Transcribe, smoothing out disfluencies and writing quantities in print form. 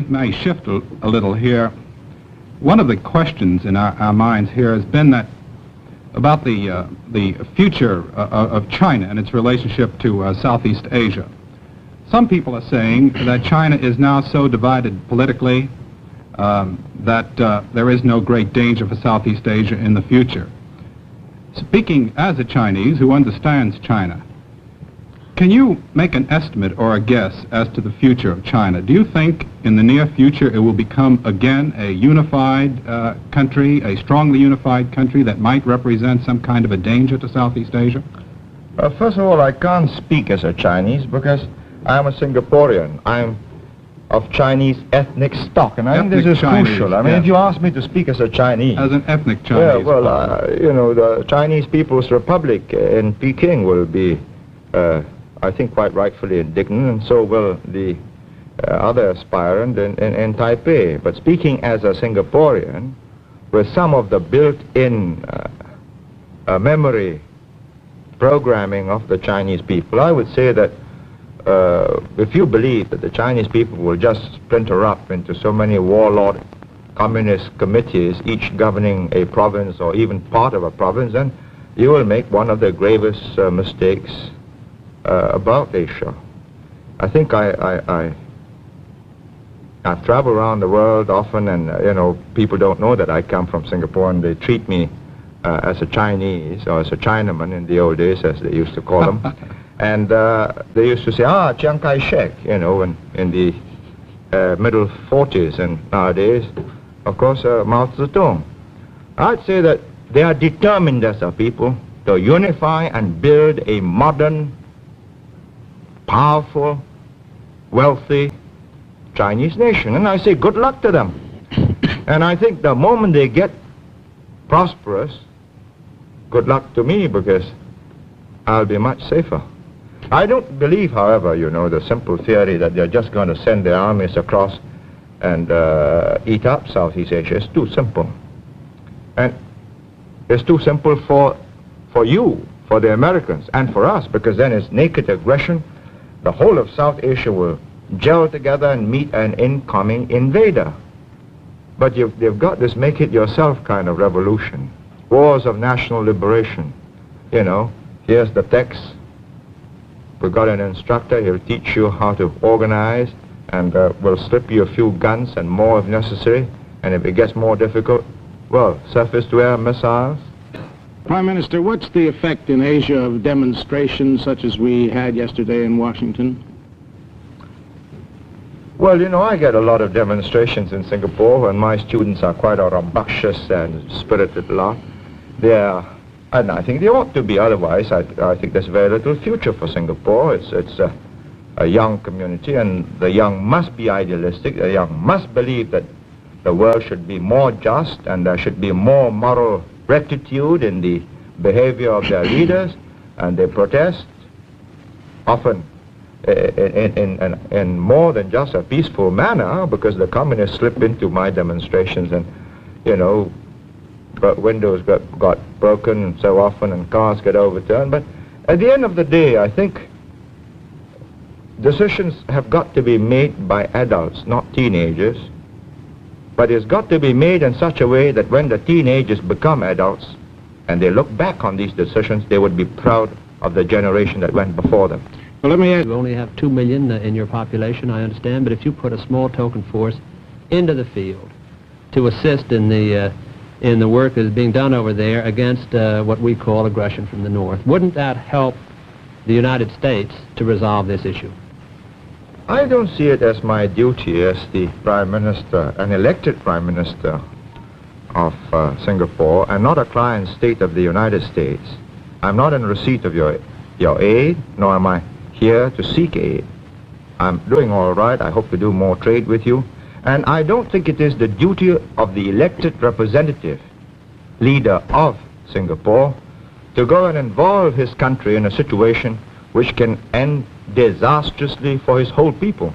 May shift a little here. One of the questions in our minds here has been that about the future of China and its relationship to Southeast Asia. Some people are saying that China is now so divided politically that there is no great danger for Southeast Asia in the future. Speaking as a Chinese who understands China, can you make an estimate or a guess as to the future of China? Do you think in the near future it will become again a unified country, a strongly unified country that might represent some kind of a danger to Southeast Asia? First of all, I can't speak as a Chinese because I'm a Singaporean. I'm of Chinese ethnic stock, and I think this is crucial. I mean, if you ask me to speak as a Chinese... As an ethnic Chinese. Yeah, well, you know, the Chinese People's Republic in Peking will be... I think quite rightfully indignant, and so will the other aspirant in Taipei. But speaking as a Singaporean, with some of the built-in memory programming of the Chinese people, I would say that if you believe that the Chinese people will just splinter up into so many warlord communist committees, each governing a province or even part of a province, then you will make one of the gravest mistakes about Asia. I think I've traveled around the world often, and you know, people don't know that I come from Singapore, and they treat me as a Chinese or as a Chinaman in the old days, as they used to call them. And they used to say, Chiang Kai-shek, you know, in the middle 40s, and nowadays, of course, Mao Zedong. I'd say that they are determined as a people to unify and build a modern, powerful, wealthy Chinese nation. And I say good luck to them. And I think the moment they get prosperous, good luck to me, because I'll be much safer. I don't believe, however, you know, the simple theory that they're just going to send their armies across and eat up Southeast Asia. It's too simple. And it's too simple for you, for the Americans, and for us, because then it's naked aggression. The whole of South Asia will gel together and meet an incoming invader. But they've got this make-it-yourself kind of revolution. Wars of national liberation. You know, here's the text. We've got an instructor. He'll teach you how to organize, and we'll slip you a few guns and more if necessary. And if it gets more difficult, well, surface-to-air missiles. Prime Minister, what's the effect in Asia of demonstrations such as we had yesterday in Washington? Well, you know, I get a lot of demonstrations in Singapore, and my students are quite a rambunctious and spirited lot. And I think they ought to be, otherwise I think there's very little future for Singapore. It's a young community, and the young must be idealistic. The young must believe that the world should be more just, and there should be more moral rectitude in the behavior of their leaders, and they protest often in more than just a peaceful manner, because the communists slip into my demonstrations, and you know, windows got broken so often, and cars get overturned. But at the end of the day, I think decisions have got to be made by adults, not teenagers. But it's got to be made in such a way that when the teenagers become adults and they look back on these decisions, they would be proud of the generation that went before them. Well, let me ask you only have 2 million in your population, I understand, but if you put a small token force into the field to assist in the work that is being done over there against what we call aggression from the North, wouldn't that help the United States to resolve this issue? I don't see it as my duty as the Prime Minister, an elected Prime Minister of Singapore, and not a client state of the United States. I'm not in receipt of your aid, nor am I here to seek aid. I'm doing all right. I hope to do more trade with you. And I don't think it is the duty of the elected representative, leader of Singapore, to go and involve his country in a situation which can end disastrously for his whole people.